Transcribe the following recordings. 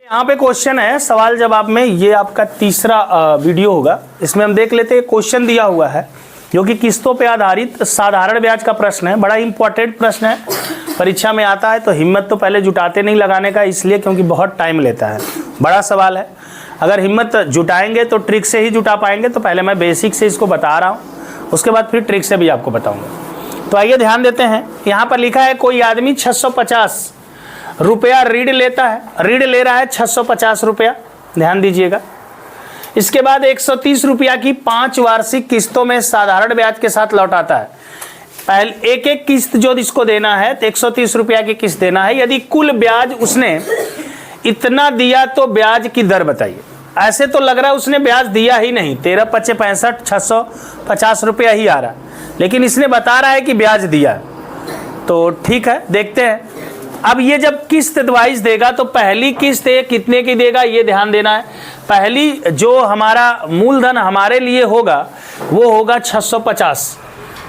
यहाँ पे क्वेश्चन है सवाल जवाब में, ये आपका तीसरा वीडियो होगा। इसमें हम देख लेते हैं, क्वेश्चन दिया हुआ है जो कि किस्तों पे आधारित साधारण ब्याज का प्रश्न है। बड़ा इंपॉर्टेंट प्रश्न है, परीक्षा में आता है तो हिम्मत तो पहले जुटाते नहीं लगाने का, इसलिए क्योंकि बहुत टाइम लेता है, बड़ा सवाल है। अगर हिम्मत जुटाएंगे तो ट्रिक से ही जुटा पाएंगे। तो पहले मैं बेसिक से इसको बता रहा हूँ, उसके बाद फिर ट्रिक से भी आपको बताऊँगा। तो आइए ध्यान देते हैं, यहाँ पर लिखा है कोई आदमी 650 रुपया ऋण लेता है, ऋण ले रहा है 650 रुपया, ध्यान दीजिएगा। इसके बाद 130 रुपया की 5 वार्षिक किस्तों में साधारण ब्याज के साथ लौटाता है। पहले एक एक किस्त जो इसको देना है तो 130 रुपया की किस्त देना है। यदि कुल ब्याज उसने इतना दिया तो ब्याज की दर बताइए। ऐसे तो लग रहा है उसने ब्याज दिया ही नहीं, 13 × 5 = 65, 650 रुपया ही आ रहा, लेकिन इसने बता रहा है कि ब्याज दिया। तो ठीक है, देखते हैं। अब ये जब किस्त वाइज देगा तो पहली किस्त ये कितने की देगा, ये ध्यान देना है। पहली जो हमारा मूलधन हमारे लिए होगा वो होगा 650।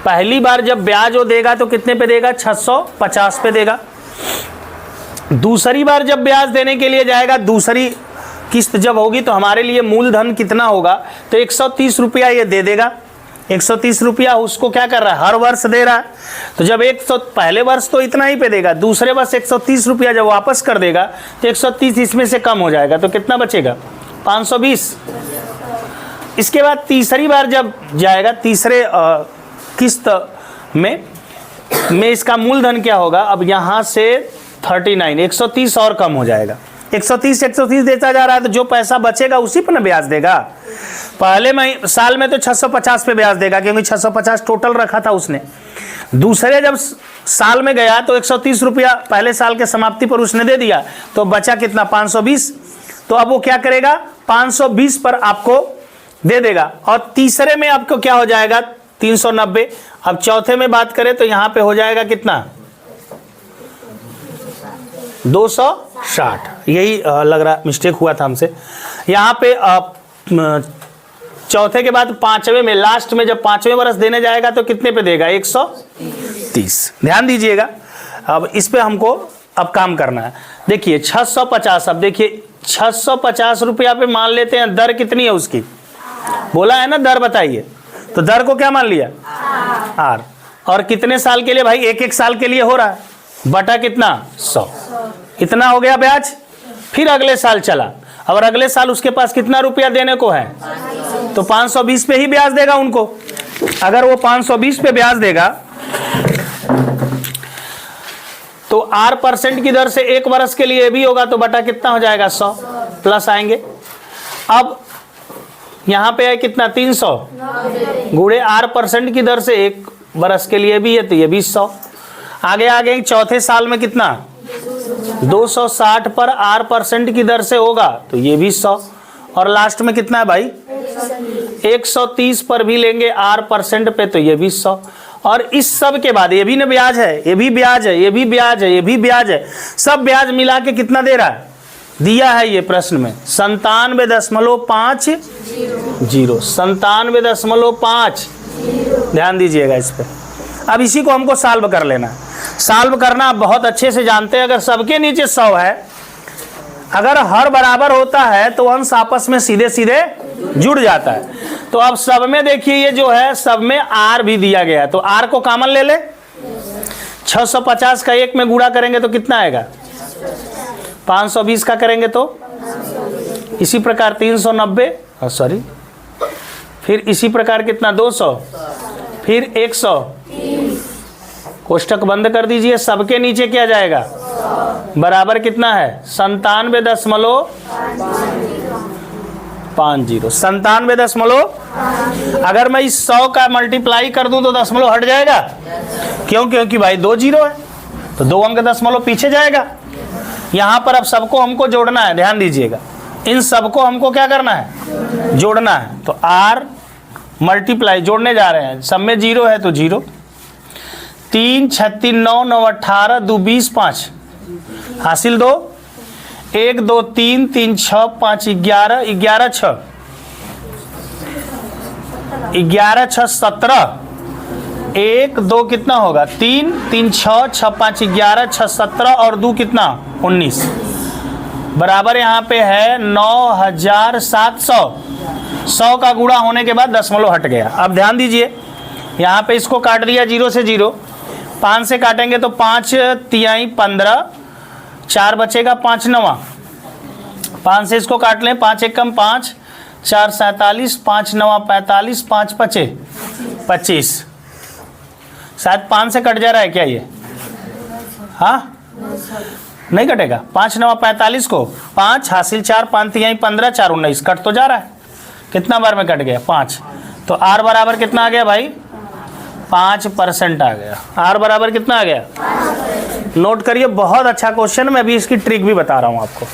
पहली बार जब ब्याज वो देगा तो कितने पे देगा, 650 पे देगा। दूसरी बार जब ब्याज देने के लिए जाएगा, दूसरी किस्त जब होगी तो हमारे लिए मूलधन कितना होगा, तो 130 रुपया ये दे देगा। 130 रुपया उसको क्या कर रहा है, हर वर्ष दे रहा है। तो जब पहले वर्ष तो इतना ही पे देगा, दूसरे वर्ष 130 रुपया जब वापस कर देगा तो 130 इसमें से कम हो जाएगा, तो कितना बचेगा, 520। इसके बाद तीसरी बार जब जाएगा, तीसरे किस्त में इसका मूलधन क्या होगा, अब यहाँ से 39, 130 और कम हो जाएगा। 130 देता जा रहा है, तो जो पैसा बचेगा उसी पर ना ब्याज देगा। पहले साल में तो 650 पे ब्याज देगा, क्योंकि 650 टोटल रखा था उसने। दूसरे जब साल में गया तो 130 रुपया पहले साल के समाप्ति पर उसने दे दिया, तो बचा कितना, 520। तो अब वो क्या करेगा, 520 पर आपको दे देगा। और तीसरे में आपको क्या हो जाएगा, 390। अब चौथे में बात करें तो यहाँ पे हो जाएगा कितना, 260। यही लग रहा मिस्टेक हुआ था हमसे। यहाँ पे चौथे के बाद पांचवें में, लास्ट में जब पांचवें वर्ष देने जाएगा तो कितने पे देगा, 130। ध्यान दीजिएगा। अब इस पे हमको अब काम करना है। देखिए 650, अब देखिए 650 रुपया पे मान लेते हैं, दर कितनी है उसकी, बोला है ना दर बताइए, तो दर को क्या मान लिया, आर। और कितने साल के लिए भाई, एक साल के लिए हो रहा है, बटा कितना, 100। इतना हो गया ब्याज। फिर अगले साल चला, और अगले साल उसके पास कितना रुपया देने को है, तो 520 पे ही ब्याज देगा उनको। अगर वो 520 पे ब्याज देगा तो R% की दर से 1 वर्ष के लिए भी होगा, तो बटा कितना हो जाएगा, 100 प्लस आएंगे। अब यहाँ पे है कितना, 300 गुणे R% की दर से 1 वर्ष के लिए भी है, तो ये भी 100। आगे चौथे साल में कितना, 260 पर R% की दर से होगा, तो ये भी 100। और लास्ट में कितना है भाई, 130 पर भी लेंगे R% पे, तो ये भी 100। और इस सब के बाद ये भी ना ब्याज है, ये भी ब्याज है, ये भी ब्याज है, ये भी ब्याज है, सब ब्याज मिला के कितना दे रहा है, दिया है ये प्रश्न में 97.50। 97.50। ध्यान दीजिएगा इस पे। अब इसी को हमको सॉल्व कर लेना है। सॉल्व करना आप बहुत अच्छे से जानते हैं। अगर सबके नीचे 100 है, अगर हर बराबर होता है तो अंश आपस में सीधे सीधे जुड़ जाता है। तो अब सब में देखिए, ये जो है सब में आर भी दिया गया है, तो आर को कॉमन ले ले। 650 का 1 में गुणा करेंगे तो कितना आएगा, 520 का करेंगे तो इसी प्रकार 390, सॉरी, फिर इसी प्रकार कितना, 200, फिर 100। कोष्टक बंद कर दीजिए। सबके नीचे क्या जाएगा, बराबर कितना है, 97.50। 97 अगर मैं इस 100 का मल्टीप्लाई कर दूं तो दशमलव हट जाएगा, क्यों, क्योंकि भाई 2 जीरो है, तो 2 अंक दशमलव पीछे जाएगा। यहाँ पर अब सबको हमको जोड़ना है, ध्यान दीजिएगा। इन सबको हमको क्या करना है, जोड़ना है। तो R मल्टीप्लाई जोड़ने जा रहे हैं, सब में 0 है तो 0। 3 36 9 9 18 2 20 5 हासिल 2। 1 2 3 3 6 5 11 11 6 11 6 17। 1 2 कितना होगा, 3 3 6 6 5 11 6 17 और 2 कितना, 19। बराबर यहाँ पे है 9700। 100 का गुणा होने के बाद दशमलव हट गया। अब ध्यान दीजिए, यहाँ पे इसको काट दिया 0 से 0, 5 से काटेंगे तो 5 तिहाई 15, 4 बचेगा 5 नवा, 5 से इसको काट लें, 5 एकम 5, 4 47, 5 नवा 45, 5 पचे 25। शायद 5 से कट जा रहा है क्या ये? हाँ नहीं कटेगा। 5 नवा 45 को 5 हासिल 4, 5 तिहाई 15, 4 19, कट तो जा रहा है। कितना बार में कट गया? 5। तो आर बराबर कितना आ गया भाई? 5% आ गया। आर बराबर कितना आ गया? नोट करिए, बहुत अच्छा क्वेश्चन। मैं अभी इसकी ट्रिक भी बता रहा हूँ आपको।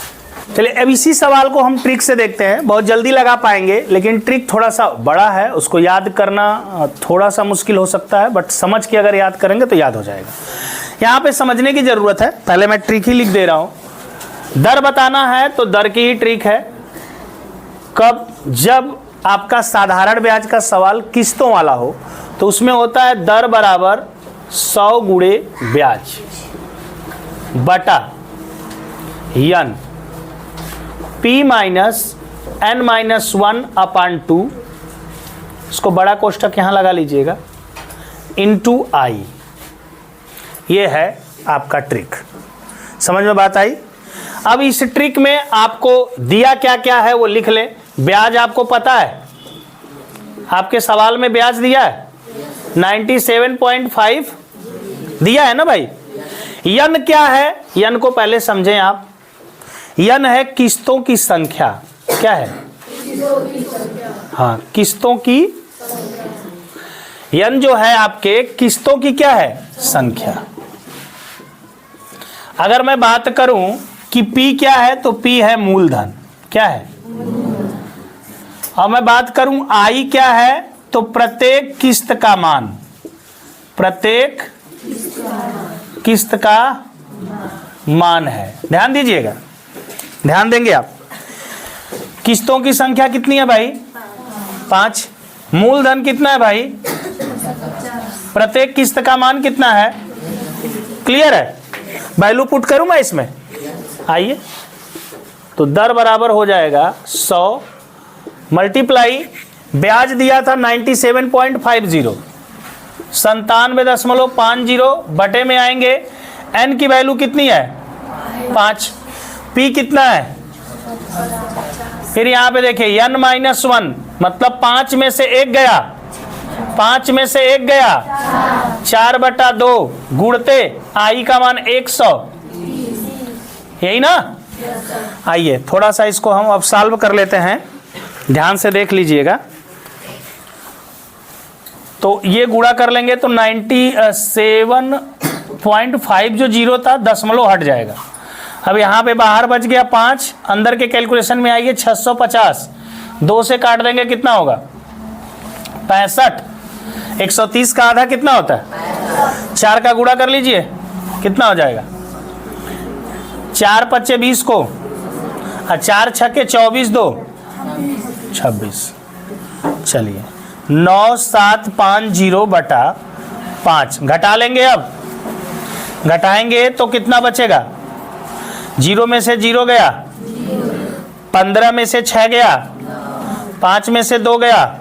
चलिए अब इसी सवाल को हम ट्रिक से देखते हैं। बहुत जल्दी लगा पाएंगे, लेकिन ट्रिक थोड़ा सा बड़ा है, उसको याद करना थोड़ा सा मुश्किल हो सकता है, बट समझ के अगर याद करेंगे तो याद हो जाएगा। यहाँ पे समझने की जरूरत है। पहले मैं ट्रिक ही लिख दे रहा हूँ। दर बताना है तो दर की ही ट्रिक है। कब? जब आपका साधारण ब्याज का सवाल किस्तों वाला हो तो उसमें होता है दर बराबर 100 गुणे ब्याज बटा n p minus n minus 1/2, इसको बड़ा कोष्टक यहां लगा लीजिएगा, इंटू i। ये है आपका ट्रिक। समझ में बात आई? अब इस ट्रिक में आपको दिया क्या क्या है वो लिख ले। ब्याज आपको पता है, आपके सवाल में ब्याज दिया है 97.5 दिया है ना भाई। यन क्या है? यन को पहले समझें आप। यन है किस्तों की संख्या। क्या है? हाँ, किस्तों की। यन जो है आपके किस्तों की क्या है? संख्या। अगर मैं बात करूं कि P क्या है तो P है मूलधन। क्या है? और मैं बात करूं I क्या है तो प्रत्येक किस्त का मान। प्रत्येक किस्त का मान है। ध्यान दीजिएगा, ध्यान देंगे आप। किस्तों की संख्या कितनी है भाई? 5। मूलधन कितना है भाई? प्रत्येक किस्त का मान कितना है? क्लियर है? वैल्यू पुट करूं मैं इसमें? आइए, तो दर बराबर हो जाएगा 100 मल्टीप्लाई ब्याज दिया था 97.50, 97.50 बटे में आएंगे। n की वैल्यू कितनी है? 5। p कितना है? फिर यहां पे देखिए n माइनस 1 मतलब 5 में से 1 गया, 5 में से 1 गया, 4/2 गुणते i का मान 100। यही ना? आइए थोड़ा सा इसको हम अब सॉल्व कर लेते हैं, ध्यान से देख लीजिएगा। तो ये गुणा कर लेंगे तो 97.5 जो जीरो था दशमलव हट जाएगा। अब यहाँ पे बाहर बच गया 5, अंदर के कैलकुलेशन में आइए 650, 2 से काट देंगे कितना होगा? 65। 130 का आधा कितना होता है? 4 का गुणा कर लीजिए, कितना हो जाएगा? 4 पच्चे 20 को, और 4 छक्के 24, 2 26। चलिए 9750 बटा 5 घटा लेंगे। अब घटाएंगे तो कितना बचेगा? 0 में से 0 गया, 15 में से 6 गया, 5 में से 2 गया,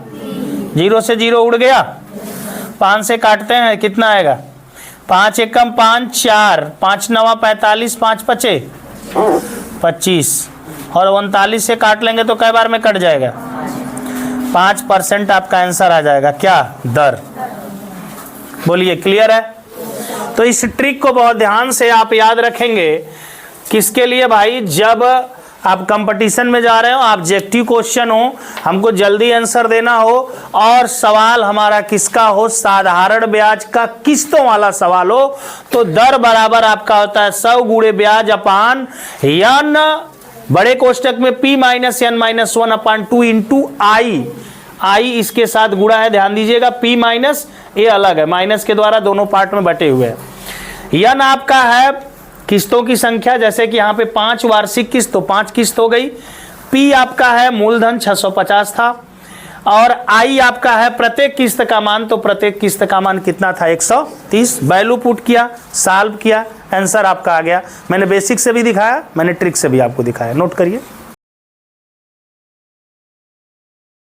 0 से 0 उड़ गया, 5 से काटते हैं कितना आएगा? 5 एकम 5, 4, 5 नवा 45, 5 पचे 25, और 39 से काट लेंगे तो कई बार में कट जाएगा? 5% आपका आंसर आ जाएगा। क्या? दर। बोलिए, क्लियर है? तो इस ट्रिक को बहुत ध्यान से आप याद रखेंगे। किसके लिए भाई? जब आप कंपटीशन में जा रहे हो, ऑब्जेक्टिव क्वेश्चन हो, हमको जल्दी आंसर देना हो, और सवाल हमारा किसका हो? साधारण ब्याज का किस्तों वाला सवाल हो, तो दर बराबर आपका होता है 100 गुणे ब्याज अपान n बड़े कोष्टक में p minus n minus 1/2 into I. I इसके साथ गुणा है, ध्यान दीजिएगा। p माइनस ये अलग है, माइनस के द्वारा दोनों पार्ट में बटे हुए हैं। n आपका है किस्तों की संख्या, जैसे कि यहाँ पे 5 वार्षिक किस्त, तो 5 किस्त हो गई। p आपका है मूलधन 650 था। और आई आपका है प्रत्येक किस्त का मान, तो प्रत्येक किस्त का मान कितना था 130। वैल्यू पुट किया, सॉल्व किया, आंसर आपका आ गया। मैंने बेसिक से भी दिखाया, मैंने ट्रिक से भी आपको दिखाया, नोट करिए।